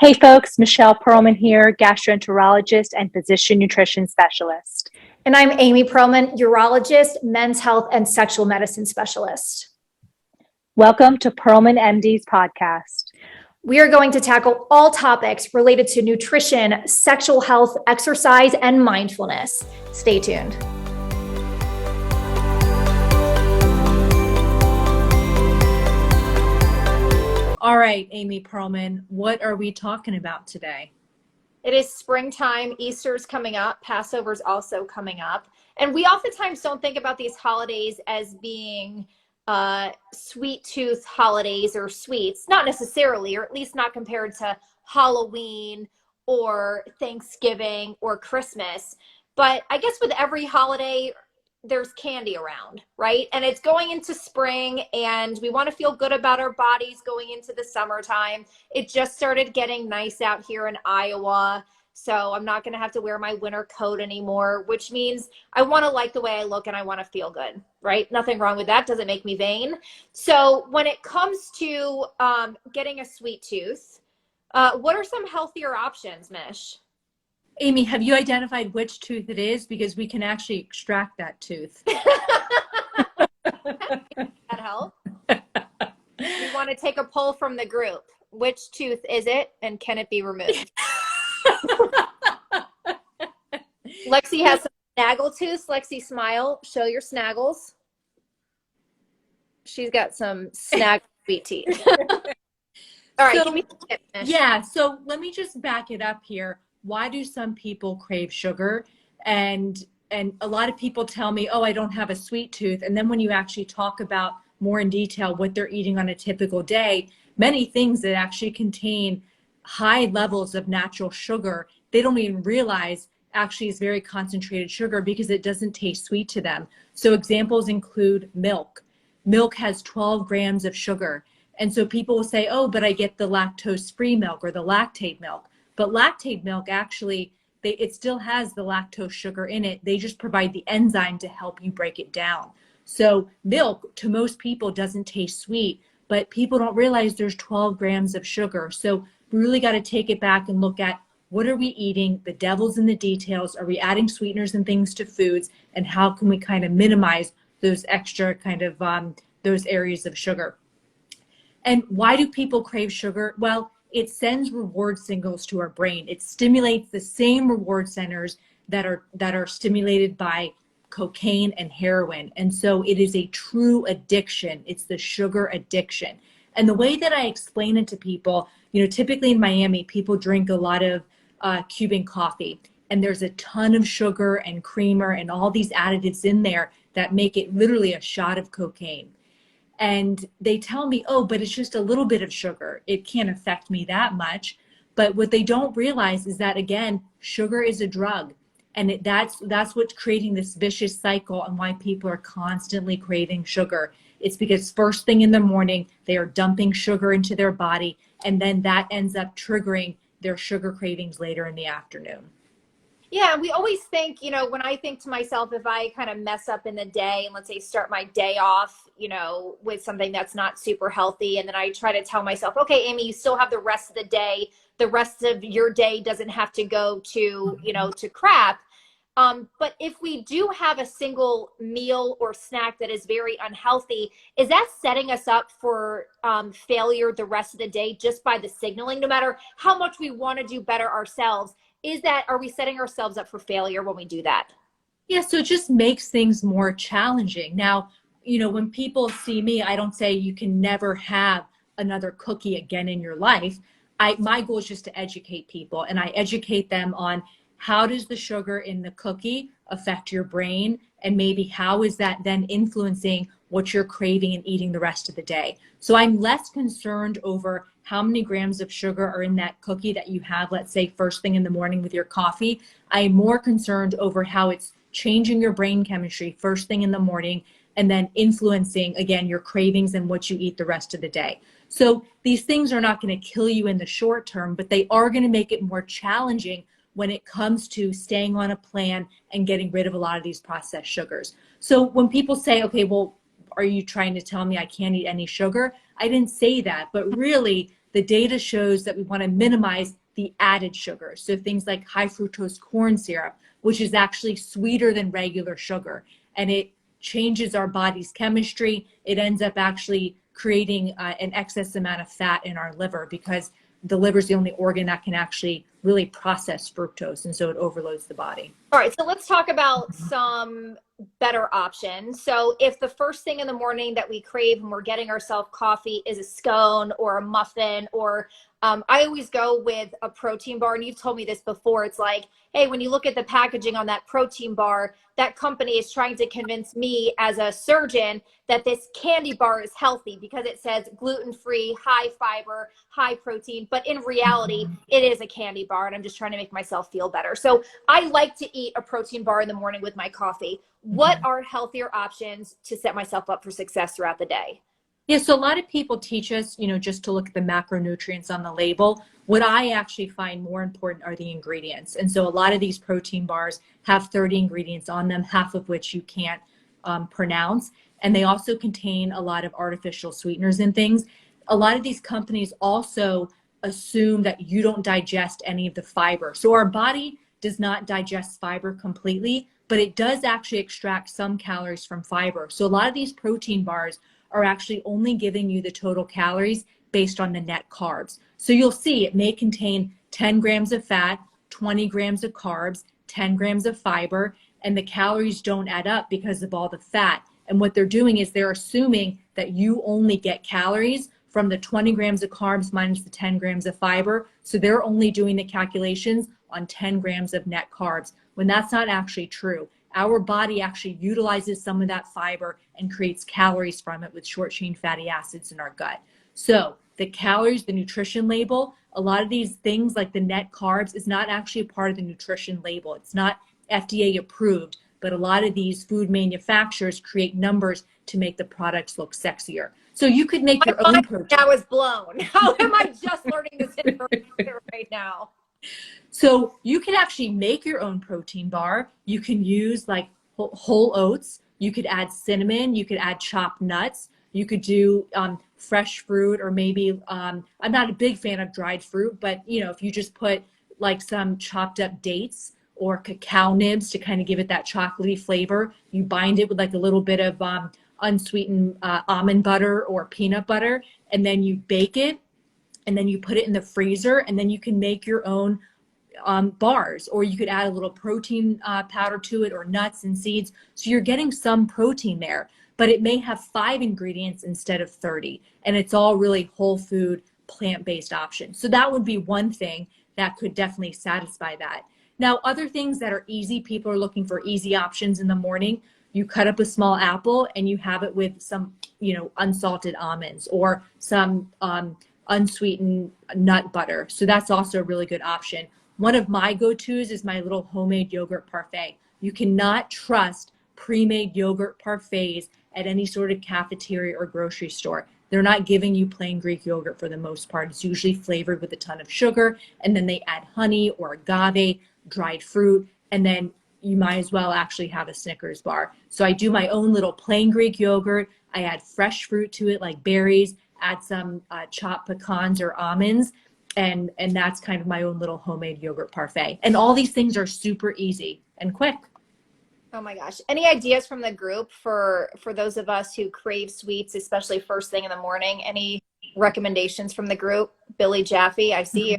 Hey folks, Michelle Pearlman here, gastroenterologist and physician nutrition specialist. And I'm Amy Pearlman, urologist, men's health, and sexual medicine specialist. Welcome to Pearlman MD's podcast. We are going to tackle all topics related to nutrition, sexual health, exercise, and mindfulness. Stay tuned. All right, Amy Pearlman, what are we talking about today? It is springtime. Easter's coming up. Passover's also coming up. And we oftentimes don't think about these holidays as being sweet tooth holidays or sweets. Not necessarily, or at least not compared to Halloween or Thanksgiving or Christmas. But I guess with every holiday, there's candy around, right? And it's going into spring and we want to feel good about our bodies going into the summertime. It just started getting nice out here in Iowa. So I'm not going to have to wear my winter coat anymore, which means I want to like the way I look and I want to feel good, right? Nothing wrong with that. Doesn't make me vain. So when it comes to getting a sweet tooth, what are some healthier options, Mish? Amy, have you identified which tooth it is? Because we can actually extract that tooth. That help? We want to take a poll from the group. Which tooth is it and can it be removed? Lexi has some snaggle tooth. Lexi, smile. Show your snaggles. She's got some snaggle sweet teeth. All right. So let me just back it up here. Why do some people crave sugar? And a lot of people tell me, oh, I don't have a sweet tooth. And then when you actually talk about more in detail what they're eating on a typical day, many things that actually contain high levels of natural sugar, they don't even realize actually is very concentrated sugar because it doesn't taste sweet to them. So examples include milk. Milk has 12 grams of sugar. And so people will say, oh, but I get the lactose-free milk or the lactate milk. But lactate milk actually, it still has the lactose sugar in it. They just provide the enzyme to help you break it down. So milk to most people doesn't taste sweet, but people don't realize there's 12 grams of sugar. So we really got to take it back and look at what are we eating? The devil's in the details. Are we adding sweeteners and things to foods? And how can we kind of minimize those extra kind of those areas of sugar? And why do people crave sugar? Well, it sends reward signals to our brain. It stimulates the same reward centers that are stimulated by cocaine and heroin. And so it is a true addiction. It's the sugar addiction. And the way that I explain it to people, typically in Miami, people drink a lot of Cuban coffee. And there's a ton of sugar and creamer and all these additives in there that make it literally a shot of cocaine. And they tell me, oh, but it's just a little bit of sugar. It can't affect me that much. But what they don't realize is that, again, sugar is a drug. And that's what's creating this vicious cycle and why people are constantly craving sugar. It's because first thing in the morning, they are dumping sugar into their body. And then that ends up triggering their sugar cravings later in the afternoon. Yeah, we always think, when I think to myself, if I kind of mess up in the day and let's say start my day off, with something that's not super healthy, and then I try to tell myself, okay, Amy, you still have the rest of the day. The rest of your day doesn't have to go to, to crap. But if we do have a single meal or snack that is very unhealthy, is that setting us up for failure the rest of the day just by the signaling, no matter how much we want to do better ourselves? Are we setting ourselves up for failure when we do that? Yeah, so it just makes things more challenging. Now, when people see me, I don't say you can never have another cookie again in your life. My goal is just to educate people, and I educate them on how does the sugar in the cookie affect your brain, and maybe how is that then influencing what you're craving and eating the rest of the day. So I'm less concerned over how many grams of sugar are in that cookie that you have, let's say, first thing in the morning with your coffee. I am more concerned over how it's changing your brain chemistry first thing in the morning and then influencing, again, your cravings and what you eat the rest of the day. So these things are not going to kill you in the short term, but they are going to make it more challenging when it comes to staying on a plan and getting rid of a lot of these processed sugars. So when people say, okay, well, are you trying to tell me I can't eat any sugar? I didn't say that, but really the data shows that we want to minimize the added sugar. So things like high fructose corn syrup, which is actually sweeter than regular sugar, and it changes our body's chemistry. It ends up actually creating an excess amount of fat in our liver, because the liver is the only organ that can actually really process fructose, and so it overloads the body. All right, so let's talk about some better options. So if the first thing in the morning that we crave when we're getting ourselves coffee is a scone or a muffin, or I always go with a protein bar, and you've told me this before. It's like, hey, when you look at the packaging on that protein bar, that company is trying to convince me as a surgeon that this candy bar is healthy because it says gluten-free, high fiber, high protein. But in reality, it is a candy bar, and I'm just trying to make myself feel better. So I like to eat a protein bar in the morning with my coffee. What are healthier options to set myself up for success throughout the day? Yeah, so a lot of people teach us, just to look at the macronutrients on the label. What I actually find more important are the ingredients. And so a lot of these protein bars have 30 ingredients on them, half of which you can't pronounce. And they also contain a lot of artificial sweeteners and things. A lot of these companies also assume that you don't digest any of the fiber. So our body does not digest fiber completely, but it does actually extract some calories from fiber. So a lot of these protein bars are actually only giving you the total calories based on the net carbs. So you'll see it may contain 10 grams of fat, 20 grams of carbs, 10 grams of fiber, and the calories don't add up because of all the fat. And what they're doing is they're assuming that you only get calories from the 20 grams of carbs minus the 10 grams of fiber. So they're only doing the calculations on 10 grams of net carbs, when that's not actually true. Our body actually utilizes some of that fiber and creates calories from it with short chain fatty acids in our gut. So the calories, the nutrition label, a lot of these things like the net carbs is not actually a part of the nutrition label. It's not FDA approved, but a lot of these food manufacturers create numbers to make the products look sexier. So you could make your own protein. I was blown. How am I just learning this information right now? So you can actually make your own protein bar. You can use like whole oats. You could add cinnamon. You could add chopped nuts. You could do fresh fruit, or maybe I'm not a big fan of dried fruit, but if you just put like some chopped up dates or cacao nibs to kind of give it that chocolatey flavor, you bind it with like a little bit of unsweetened almond butter or peanut butter, and then you bake it, and then you put it in the freezer, and then you can make your own bars, or you could add a little protein powder to it, or nuts and seeds. So you're getting some protein there, but it may have 5 ingredients instead of 30. And it's all really whole food, plant-based options. So that would be one thing that could definitely satisfy that. Now, other things that are easy, people are looking for easy options in the morning. You cut up a small apple and you have it with some, unsalted almonds, or some unsweetened nut butter. So that's also a really good option. One of my go-tos is my little homemade yogurt parfait. You cannot trust pre-made yogurt parfaits at any sort of cafeteria or grocery store. They're not giving you plain Greek yogurt for the most part. It's usually flavored with a ton of sugar, and then they add honey or agave, dried fruit, and then you might as well actually have a Snickers bar. So I do my own little plain Greek yogurt. I add fresh fruit to it, like berries, add some chopped pecans or almonds, and that's kind of my own little homemade yogurt parfait. And all these things are super easy and quick. Oh my gosh. Any ideas from the group for those of us who crave sweets, especially first thing in the morning? Any recommendations from the group? Billy Jaffe, I see you.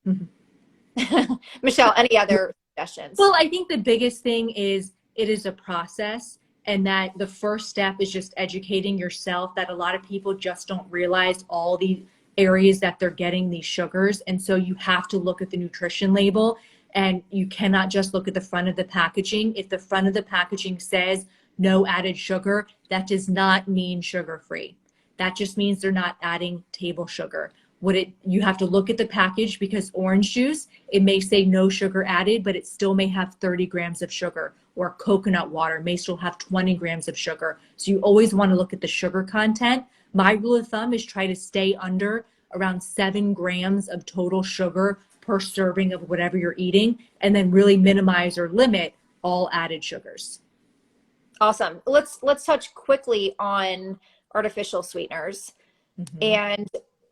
Mm-hmm. Michelle, any other suggestions? Well, I think the biggest thing is it is a process, and that the first step is just educating yourself that a lot of people just don't realize all the areas that they're getting these sugars. And so you have to look at the nutrition label, and you cannot just look at the front of the packaging. If the front of the packaging says no added sugar, that does not mean sugar-free. That just means they're not adding table sugar. You have to look at the package, because orange juice, it may say no sugar added, but it still may have 30 grams of sugar, or coconut water may still have 20 grams of sugar. So you always want to look at the sugar content. My rule of thumb is try to stay under around 7 grams of total sugar per serving of whatever you're eating, and then really minimize or limit all added sugars. Awesome. Let's touch quickly on artificial sweeteners. Mm-hmm. And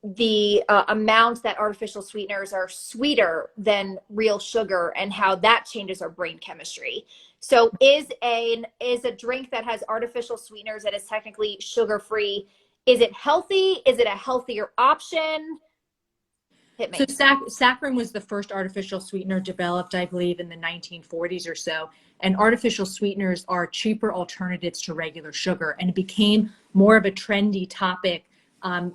the amount that artificial sweeteners are sweeter than real sugar and how that changes our brain chemistry. So is a drink that has artificial sweeteners that is technically sugar-free, is it healthy? Is it a healthier option? Hit me. So saccharin was the first artificial sweetener developed, I believe, in the 1940s or so. And artificial sweeteners are cheaper alternatives to regular sugar. And it became more of a trendy topic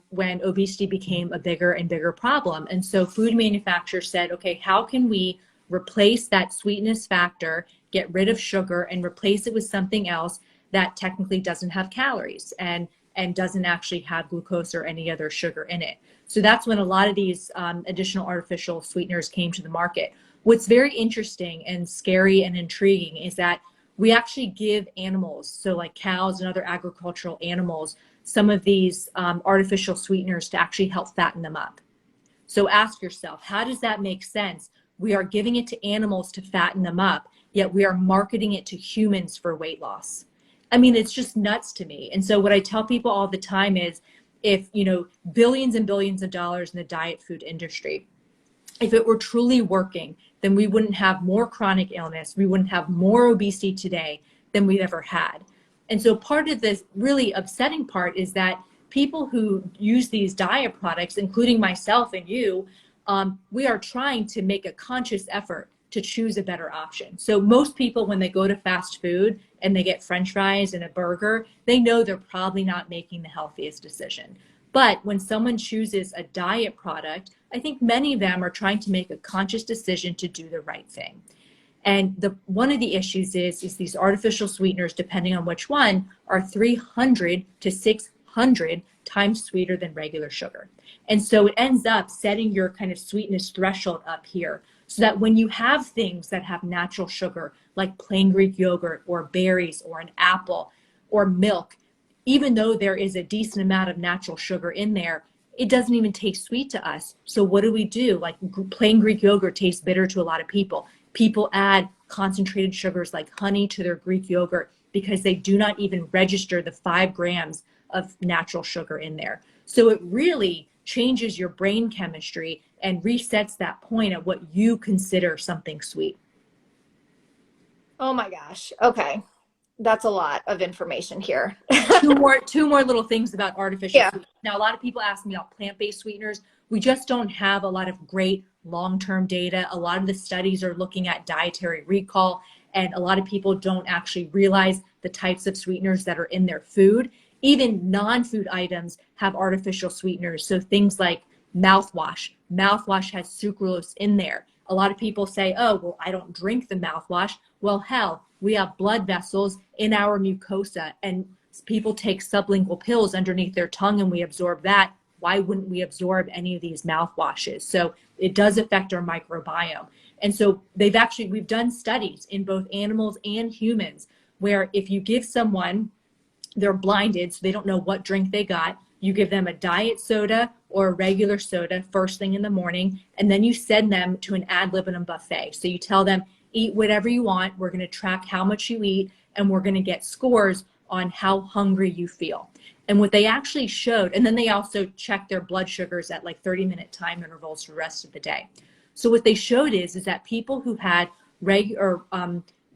when obesity became a bigger and bigger problem. And so food manufacturers said, okay, how can we replace that sweetness factor, get rid of sugar, and replace it with something else that technically doesn't have calories and doesn't actually have glucose or any other sugar in it. So that's when a lot of these additional artificial sweeteners came to the market. What's very interesting and scary and intriguing is that we actually give animals, so like cows and other agricultural animals, some of these artificial sweeteners to actually help fatten them up. So ask yourself, how does that make sense? We are giving it to animals to fatten them up, yet we are marketing it to humans for weight loss. I mean, it's just nuts to me. And so what I tell people all the time is, if, you know, billions and billions of dollars in the diet food industry, if it were truly working, then we wouldn't have more chronic illness. We wouldn't have more obesity today than we've ever had. And so part of this really upsetting part is that people who use these diet products, including myself and you, we are trying to make a conscious effort to choose a better option. So most people, when they go to fast food and they get French fries and a burger, they know they're probably not making the healthiest decision. But when someone chooses a diet product, I think many of them are trying to make a conscious decision to do the right thing. And one of the issues is these artificial sweeteners, depending on which one, are 300 to 600 times sweeter than regular sugar. And so it ends up setting your kind of sweetness threshold up here, so that when you have things that have natural sugar, like plain Greek yogurt or berries or an apple or milk, even though there is a decent amount of natural sugar in there, it doesn't even taste sweet to us. So what do? Like plain Greek yogurt tastes bitter to a lot of people. People add concentrated sugars like honey to their Greek yogurt because they do not even register the 5 grams of natural sugar in there. So it really changes your brain chemistry and resets that point of what you consider something sweet. Oh my gosh. Okay. That's a lot of information here. two more little things about artificial sweeteners. Now, a lot of people ask me about plant-based sweeteners. We just don't have a lot of great long-term data. A lot of the studies are looking at dietary recall, and a lot of people don't actually realize the types of sweeteners that are in their food. Even non-food items have artificial sweeteners. So things like mouthwash. Mouthwash has sucralose in there. A lot of people say, oh, well, I don't drink the mouthwash. Well, hell, we have blood vessels in our mucosa, and people take sublingual pills underneath their tongue and we absorb that. Why wouldn't we absorb any of these mouthwashes? So it does affect our microbiome. And so we've done studies in both animals and humans where if you give someone, they're blinded, so they don't know what drink they got, you give them a diet soda or a regular soda first thing in the morning, and then you send them to an ad libitum buffet. So you tell them, eat whatever you want, we're going to track how much you eat, and we're going to get scores on how hungry you feel. And what they actually showed, and then they also check their blood sugars at like 30-minute time intervals for the rest of the day. So what they showed is that people who had regular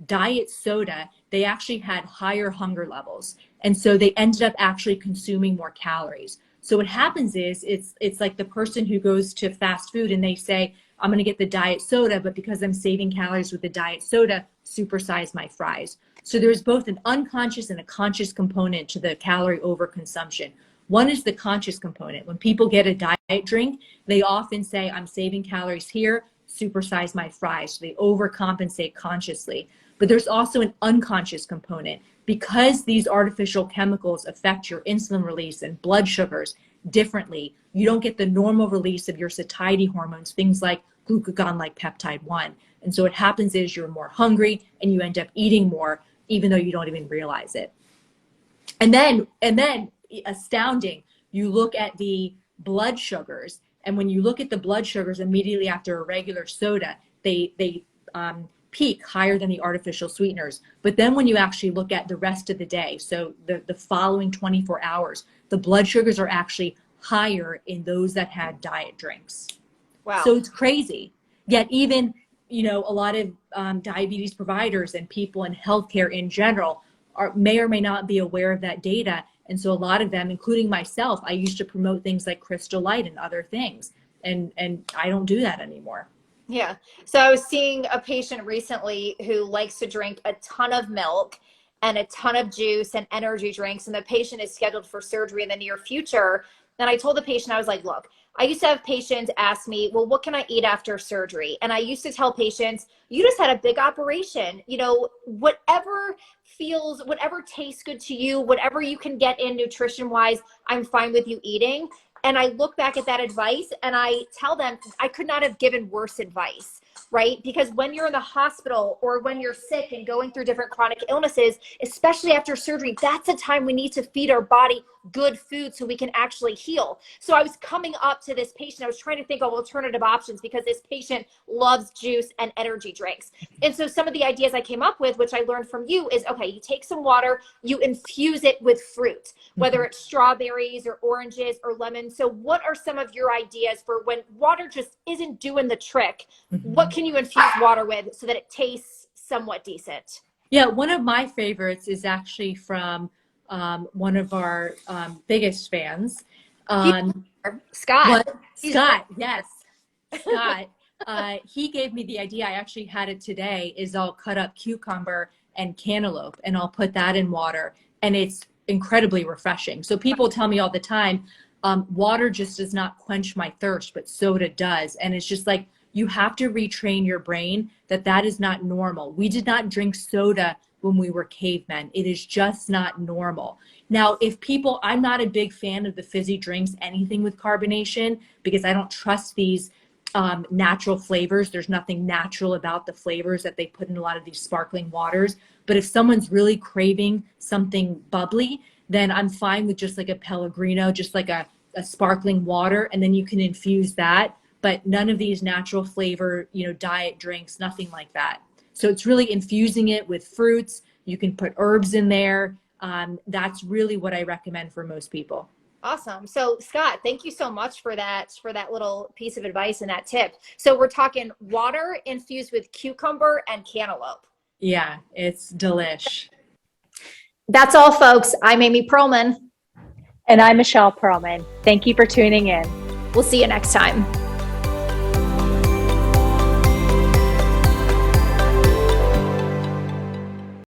diet soda, they actually had higher hunger levels. And so they ended up actually consuming more calories. So what happens is it's like the person who goes to fast food and they say, I'm going to get the diet soda, but because I'm saving calories with the diet soda, supersize my fries. So there's both an unconscious and a conscious component to the calorie overconsumption. One is the conscious component. When people get a diet drink, they often say, I'm saving calories here, supersize my fries. So they overcompensate consciously. But there's also an unconscious component. Because these artificial chemicals affect your insulin release and blood sugars differently, you don't get the normal release of your satiety hormones, things like glucagon, like peptide 1. And so what happens is you're more hungry and you end up eating more, even though you don't even realize it. And then astounding, you look at the blood sugars, and when you look at the blood sugars immediately after a regular soda, they peak higher than the artificial sweeteners. But then when you actually look at the rest of the day, so the following 24 hours, the blood sugars are actually higher in those that had diet drinks. Wow. So it's crazy. Yet even, a lot of diabetes providers and people in healthcare in general may or may not be aware of that data. And so a lot of them, including myself, I used to promote things like Crystal Light and other things. And I don't do that anymore. Yeah. So I was seeing a patient recently who likes to drink a ton of milk and a ton of juice and energy drinks. And the patient is scheduled for surgery in the near future. And I told the patient, I was like, look, I used to have patients ask me, well, what can I eat after surgery? And I used to tell patients, you just had a big operation, whatever tastes good to you, whatever you can get in nutrition wise, I'm fine with you eating. And I look back at that advice and I tell them I could not have given worse advice, right? Because when you're in the hospital or when you're sick and going through different chronic illnesses, especially after surgery, that's a time we need to feed our body good food so we can actually heal. So I was coming up to this patient. I was trying to think of alternative options because this patient loves juice and energy drinks. And so some of the ideas I came up with, which I learned from you, is, okay, you take some water, you infuse it with fruit, whether it's strawberries or oranges or lemons. So what are some of your ideas for when water just isn't doing the trick? What can you infuse water with so that it tastes somewhat decent? Yeah, one of my favorites is actually from one of our biggest fans. Scott. Scott, yes. Scott. He gave me the idea. I actually had it today, is I'll cut up cucumber and cantaloupe and I'll put that in water, and it's incredibly refreshing. So people tell me all the time, water just does not quench my thirst, but soda does. And it's just like, you have to retrain your brain that is not normal. We did not drink soda when we were cavemen. It is just not normal. Now, I'm not a big fan of the fizzy drinks, anything with carbonation, because I don't trust these natural flavors. There's nothing natural about the flavors that they put in a lot of these sparkling waters. But if someone's really craving something bubbly, then I'm fine with just like a Pellegrino, just like a sparkling water, and then you can infuse that. But none of these natural flavor, diet drinks, nothing like that. So it's really infusing it with fruits. You can put herbs in there. That's really what I recommend for most people. Awesome. So Scott, thank you so much for that little piece of advice and that tip. So we're talking water infused with cucumber and cantaloupe. Yeah, it's delish. That's all, folks. I'm Amy Pearlman. And I'm Michelle Pearlman. Thank you for tuning in. We'll see you next time.